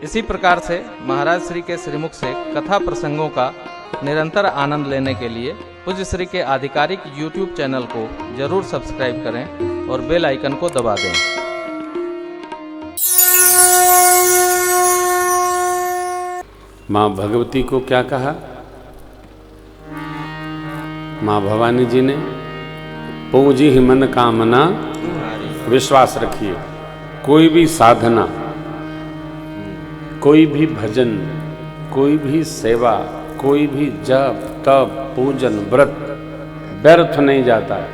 इसी प्रकार से महाराज श्री के श्रीमुख से कथा प्रसंगों का निरंतर आनंद लेने के लिए पूज्य श्री के आधिकारिक YouTube चैनल को जरूर सब्सक्राइब करें और बेल आइकन को दबा दें। माँ भगवती को क्या कहा? माँ भवानी जी ने पूजी ही मन कामना, विश्वास रखिए, कोई भी साधना, कोई भी भजन, कोई भी सेवा, कोई भी जप तप पूजन व्रत व्यर्थ नहीं जाता है।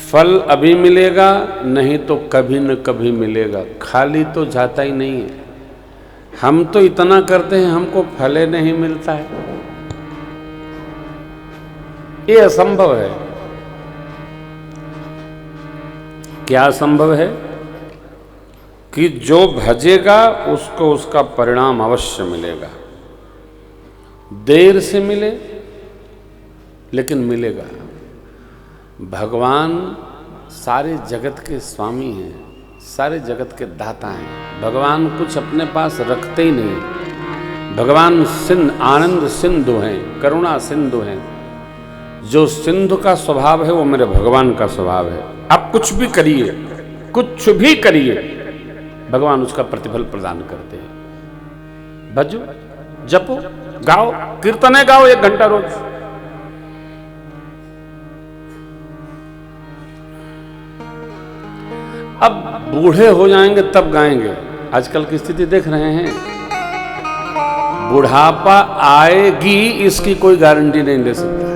फल अभी मिलेगा, नहीं तो कभी न कभी मिलेगा, खाली तो जाता ही नहीं है। हम तो इतना करते हैं, हमको फल नहीं मिलता है, ये असंभव है। क्या संभव है? कि जो भजेगा उसको उसका परिणाम अवश्य मिलेगा, देर से मिले लेकिन मिलेगा। भगवान सारे जगत के स्वामी हैं, सारे जगत के दाता हैं। भगवान कुछ अपने पास रखते ही नहीं। भगवान आनंद सिंधु हैं, करुणा सिंधु हैं। जो सिंधु का स्वभाव है वो मेरे भगवान का स्वभाव है। आप कुछ भी करिए, कुछ भी करिए, भगवान उसका प्रतिफल प्रदान करते हैं। भजो, जपो, गाओ, कीर्तने गाओ 1 घंटा रोज। अब बूढ़े हो जाएंगे तब गाएंगे। आजकल की स्थिति देख रहे हैं, बुढ़ापा आएगी इसकी कोई गारंटी नहीं ले सकता है।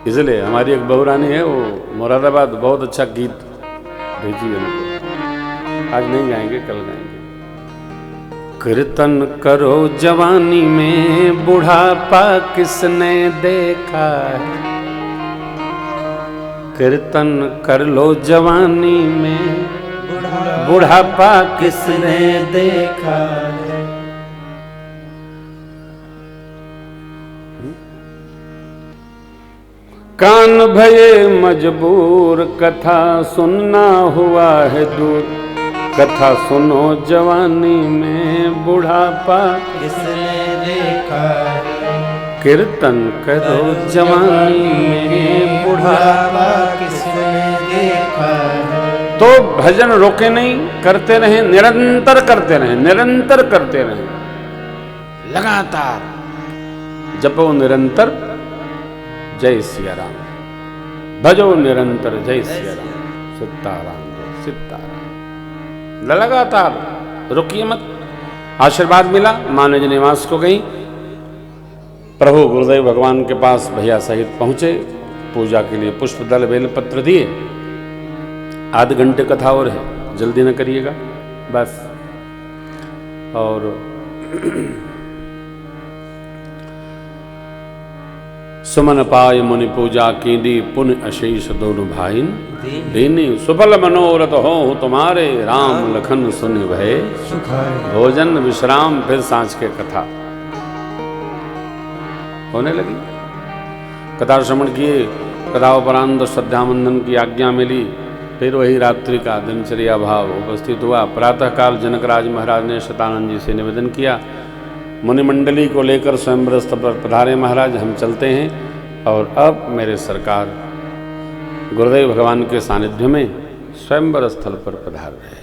इसलिए हमारी एक बहुरानी है, वो मुरादाबाद बहुत अच्छा गीत भेजी हमको। आज नहीं गाएंगे, कल गाएंगे। कीर्तन करो जवानी में, बुढ़ापा किसने देखा है। कीर्तन कर लो जवानी में, बुढ़ापा किसने देखा है। कान भये मजबूर, कथा सुनना हुआ है दूर। कथा सुनो जवानी में, बुढ़ापा किसने देखा है। कीर्तन करो जवानी में, बुढ़ापा किसने देखा है। तो भजन रोके नहीं, करते रहे, निरंतर करते रहे, निरंतर करते रहे, लगातार जपो निरंतर जय सिया राम, भजो निरंतर जय सिया राम, सीताराम जय सीताराम। लगातार रुकिए मत। आशीर्वाद मिला, माँ निज निवास को गई। प्रभु गुरुदेव भगवान के पास भैया सहित पहुंचे। पूजा के लिए पुष्प दल बेलपत्र दिए। आधे घंटे कथा और है, जल्दी न करिएगा बस। और सुमन पाय मुनि पूजा कीदी, पुण्य अशेष दोनों भाईन दीनी। सुफल मनोरथ हो तुम्हारे, राम लखन सुन भय भोजन विश्राम। फिर सांझ के कथा होने लगी। कथा श्रवण किए, कथाओपरांत श्रद्धावंदन की आज्ञा मिली। फिर वही रात्रि का दिनचर्या भाव उपस्थित हुआ। प्रातःकाल जनकराज महाराज ने शतानंद जी से निवेदन किया, मुनिमंडली को लेकर स्वयंवर स्थल पर पधारे महाराज, हम चलते हैं। और अब मेरे सरकार गुरुदेव भगवान के सानिध्य में स्वयंवर स्थल पर पधार रहे।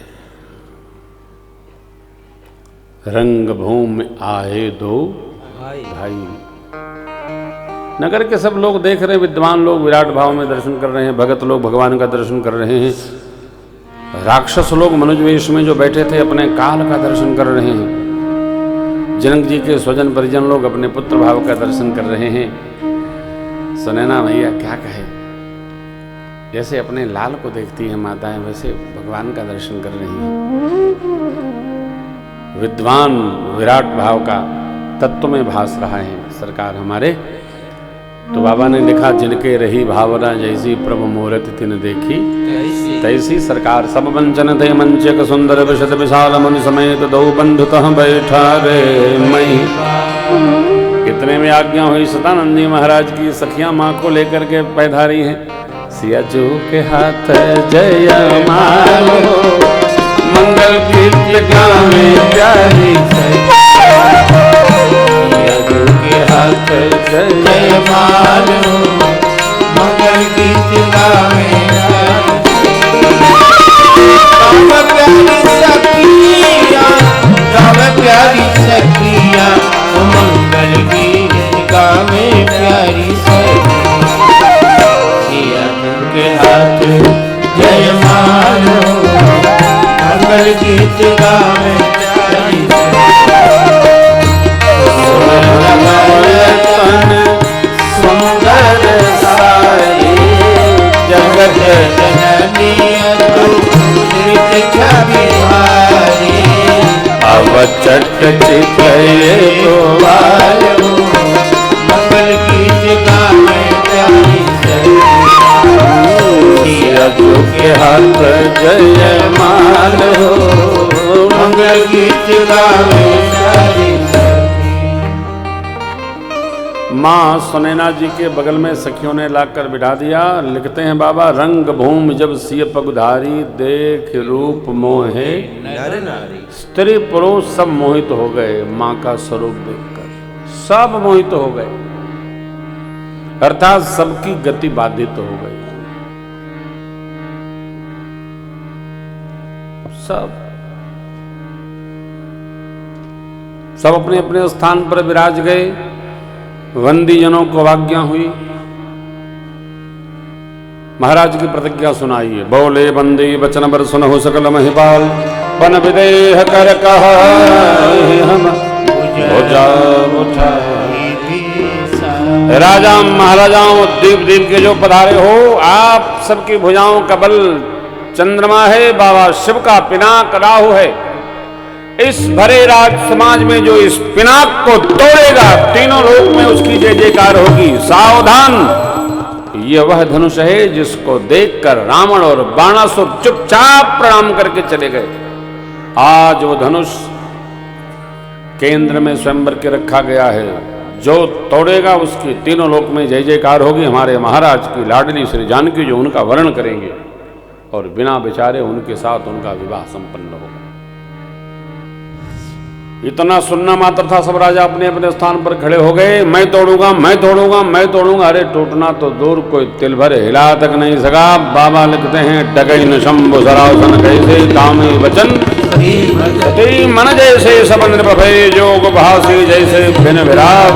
रंग भूमि आए दो भाई। नगर के सब लोग देख रहे हैं, विद्वान लोग विराट भाव में दर्शन कर रहे हैं, भगत लोग भगवान का दर्शन कर रहे हैं, राक्षस लोग मनुज वेश में जो बैठे थे अपने काल का दर्शन कर रहे हैं, जनक जी के स्वजन परिजन लोग अपने पुत्र भाव का दर्शन कर रहे हैं। सुनैना भैया क्या कहे, जैसे अपने लाल को देखती है माताएं, वैसे भगवान का दर्शन कर रही हैं। विद्वान विराट भाव का तत्व में भास रहा है सरकार हमारे। तो बाबा ने लिखा, जिनके रही भावना जैसी प्रभु मूर्ति तिन देखी तैसी सरकार। सब वंचन थे मंचक सुंदर विशद विशाल मुनि समेत, दो बंधुतः बैठा रे मई। इतने में आज्ञा हुई सतानंद जी महाराज की। सखियां माँ को लेकर के पैधारी हैं। सिया जो के हाथ जय मालो, प्यारी सखिया गावे प्यारी सखिया मंगल गीत गावे प्यारी सखिया के हाथ जय मानो मंगल गीत गावे प्यारी सुंदर सारी जगत जननी अद्भुत छवि भारी अब चट चितये गोवालो मंगल गीत गावे प्यारी सखिया के हाथ जय मान हो मंगल गीत गावे प्यारी माँ सुनैना जी के बगल में सखियों ने लाकर बिठा दिया। लिखते हैं बाबा, रंग भूमि जब सिय पगधारी देख रूप मोहे नर नारी स्त्री पुरुष सब मोहित हो गए माँ का स्वरूप देखकर, सब मोहित हो गए, अर्थात सबकी गति बाधित हो गई। सब अपने अपने स्थान पर विराज गए। वंदी जनों को आज्ञा हुई, महाराज की प्रतिज्ञा सुनाइए। बोले बंदी वचन बर सुनहु सकल महिपाल पन विदेह कर कहा हम भुजा उठाई। राजा महाराजाओं दीप दीप के जो पधारे हो, आप सबकी भुजाओं का बल चंद्रमा है, बाबा शिव का पिनाक राहु है। इस भरे राज समाज में जो इस पिनाक को तोड़ेगा तीनों लोक में उसकी जय जयकार होगी। सावधान, ये वह धनुष है जिसको देखकर रावण और बाणासुर चुपचाप प्रणाम करके चले गए। आज वो धनुष केंद्र में स्वयंवर के रखा गया है, जो तोड़ेगा उसकी तीनों लोक में जय जयकार होगी। हमारे महाराज की लाडली श्री जानकी जो उनका वर्ण करेंगे और बिना विचारे उनके साथ उनका विवाह संपन्न होगा। इतना सुनना मात्र था, सब राजा अपने अपने स्थान पर खड़े हो गए। मैं तोड़ूंगा, मैं तोड़ूंगा, मैं तोड़ूंगा। अरे टूटना तो दूर, कोई तिल भर हिला तक नहीं सका। बाबा लिखते हैं, डगई न शंभु सरासन कैसे कामे वचन मन जैसे सब निर्भय जोग भासी जैसे बिन विराग।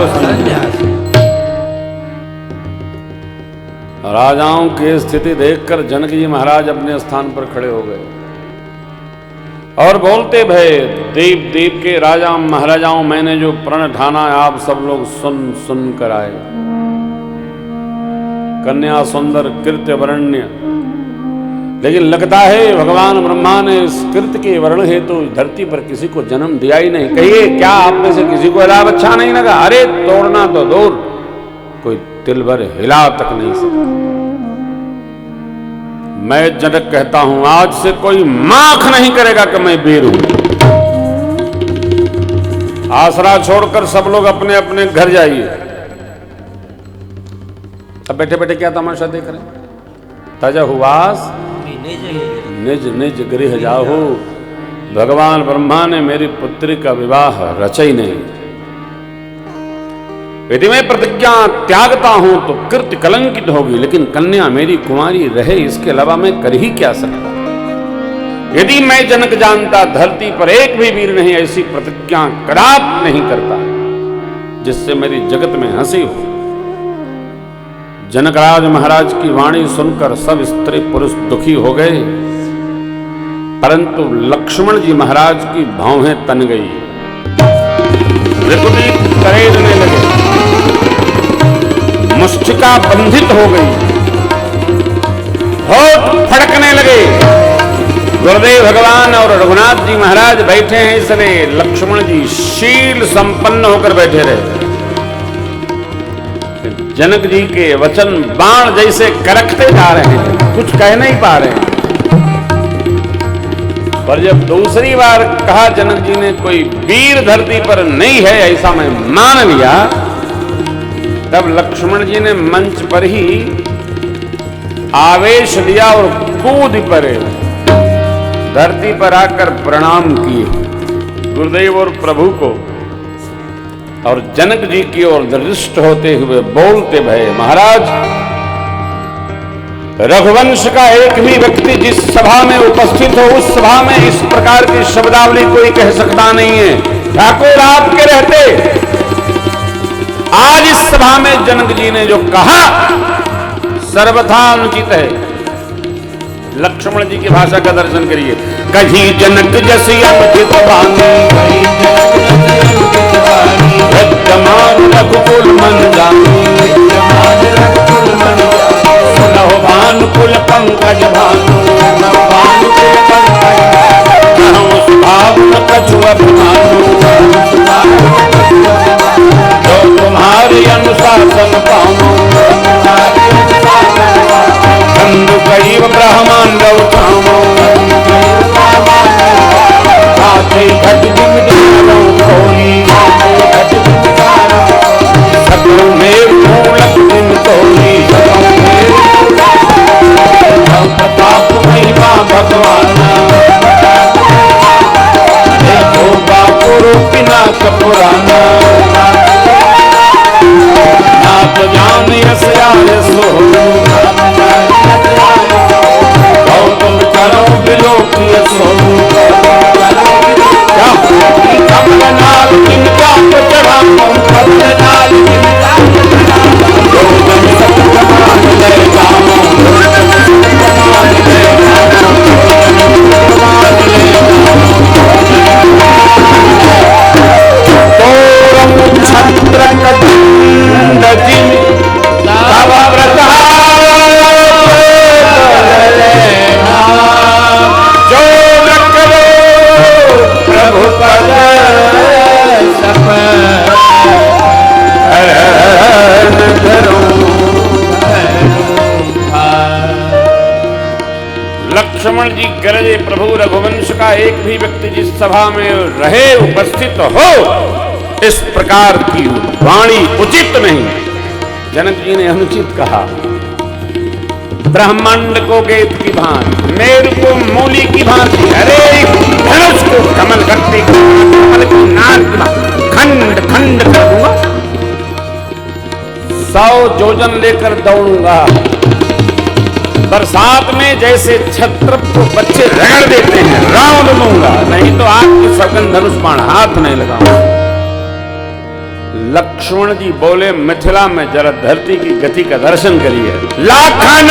राजाओं की स्थिति देखकर जनक जी महाराज अपने स्थान पर खड़े हो गए और बोलते भय, दीप दीप के राजा महाराजाओं, मैंने जो प्रण ठाना है आप सब लोग सुन सुन कर आए। कन्या सुंदर कृत्य वरण्य, लेकिन लगता है भगवान ब्रह्मा ने इस कृत्य के वर्ण हेतु धरती पर किसी को जन्म दिया ही नहीं। कहिए, क्या आप में से किसी को लाभ अच्छा नहीं लगा? अरे तोड़ना तो दूर, कोई तिल भर हिला तक नहीं सका। मैं जनक कहता हूं, आज से कोई माख नहीं करेगा कि मैं वीर हूं। आसरा छोड़कर सब लोग अपने अपने घर जाइए। अब बैठे बैठे क्या तमाशा देख रहे हैं? तजा हुआस निज निज गृह जाहु। भगवान ब्रह्मा ने मेरी पुत्री का विवाह रचा ही नहीं। यदि मैं प्रतिज्ञा त्यागता हूं तो कृत्य कलंकित होगी, लेकिन कन्या मेरी कुमारी रहे, इसके अलावा मैं कर ही क्या सकता। यदि मैं जनक जानता धरती पर एक भी वीर नहीं ऐसी प्रतिज्ञा कदाप नहीं करता जिससे मेरी जगत में हंसी हो। जनकराज महाराज की वाणी सुनकर सब स्त्री पुरुष दुखी हो गए, परंतु लक्ष्मण जी महाराज की भौहें तन गई, ऋतुदीप करेजने लगे, मुष्टिका बंधित हो गई, होठ फड़कने लगे। गुरुदेव भगवान और रघुनाथ जी महाराज बैठे हैं, इसलिए लक्ष्मण जी शील संपन्न होकर बैठे रहे। जनक जी के वचन बाण जैसे करकते जा रहे हैं, कुछ कह नहीं पा रहे हैं। पर जब दूसरी बार कहा जनक जी ने, कोई वीर धरती पर नहीं है ऐसा मैं मान लिया, तब लक्ष्मण जी ने मंच पर ही आवेश लिया और कूद पड़े, धरती पर आकर प्रणाम किए गुरुदेव और प्रभु को, और जनक जी की ओर दृष्ट होते हुए बोलते भये, महाराज रघुवंश का एक भी व्यक्ति जिस सभा में उपस्थित हो उस सभा में इस प्रकार की शब्दावली कोई कह सकता नहीं है। ठाकुर आपके रहते आज इस सभा में जनक जी ने जो कहा सर्वथा अनुचित है। लक्ष्मण जी की भाषा का दर्शन करिए। कही जनक जैसी अनुचित वाणी, विद्यमान रघुकुल मन जानी, सुनहो भानुकुल पंकज भानु, कहूँ स्वभाव न कछु अभिमानु, जो तुम्हारी अनुशासन पाऊं, खंडु कैव ब्रह्मांड उठाऊं, साथी घट जिम्मेदारों कोई, सकल मेर मूलक दिन कोई, प्रताप महिमा भगवान, देखो बापुरु पिनाक पुराना, नाथ जान यस आय सो, गौतम करो बिलोकी सो, कमलनाल किनका चढ़ा कमलनाल किनका लक्ष्मण जी गरजे प्रभु रघुवंश का एक भी व्यक्ति जिस सभा में रहे उपस्थित हो इस प्रकार की वाणी उचित नहीं। जनक जी ने अनुचित कहा। ब्रह्मांड को गेत की भांति, मेरु को मूली की भांति, अरे धनुष को कमल करते कमल की नाक खंड खंड कर दूंगा, 100 जोजन लेकर दौड़ूंगा। बरसात में जैसे छत्र को बच्चे रगड़ देते हैं राउंड लूंगा, नहीं तो आपकी सघन धनुष बाण हाथ नहीं लगाऊंगा। लक्ष्मण जी बोले मिथिला में जरा धरती की गति का दर्शन करिए। लाखन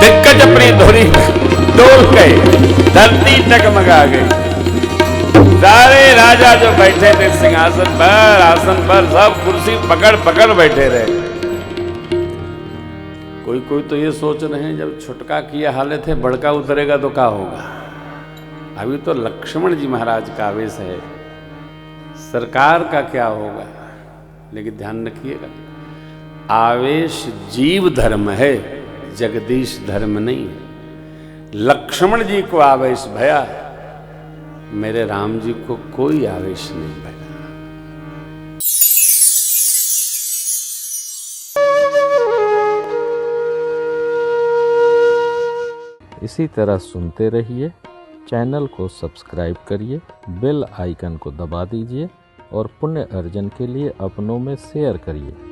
दिग्गज अपनी धुरी डोल गए, धरती टगमगा गई। सारे राजा जो बैठे थे सिंहासन पर आसन पर सब कुर्सी पकड़ पकड़ बैठे रहे। कोई कोई तो ये सोच रहे हैं जब छुटका किया हालत है बड़का उतरेगा तो क्या होगा। अभी तो लक्ष्मण जी महाराज का आवेश है, सरकार का क्या होगा। लेकिन ध्यान रखिएगा आवेश जीव धर्म है, जगदीश धर्म नहीं है। लक्ष्मण जी को आवेश भया, मेरे राम जी को कोई आवेश नहीं भया। इसी तरह सुनते रहिए, चैनल को सब्सक्राइब करिए, बेल आइकन को दबा दीजिए और पुण्य अर्जन के लिए अपनों में शेयर करिए।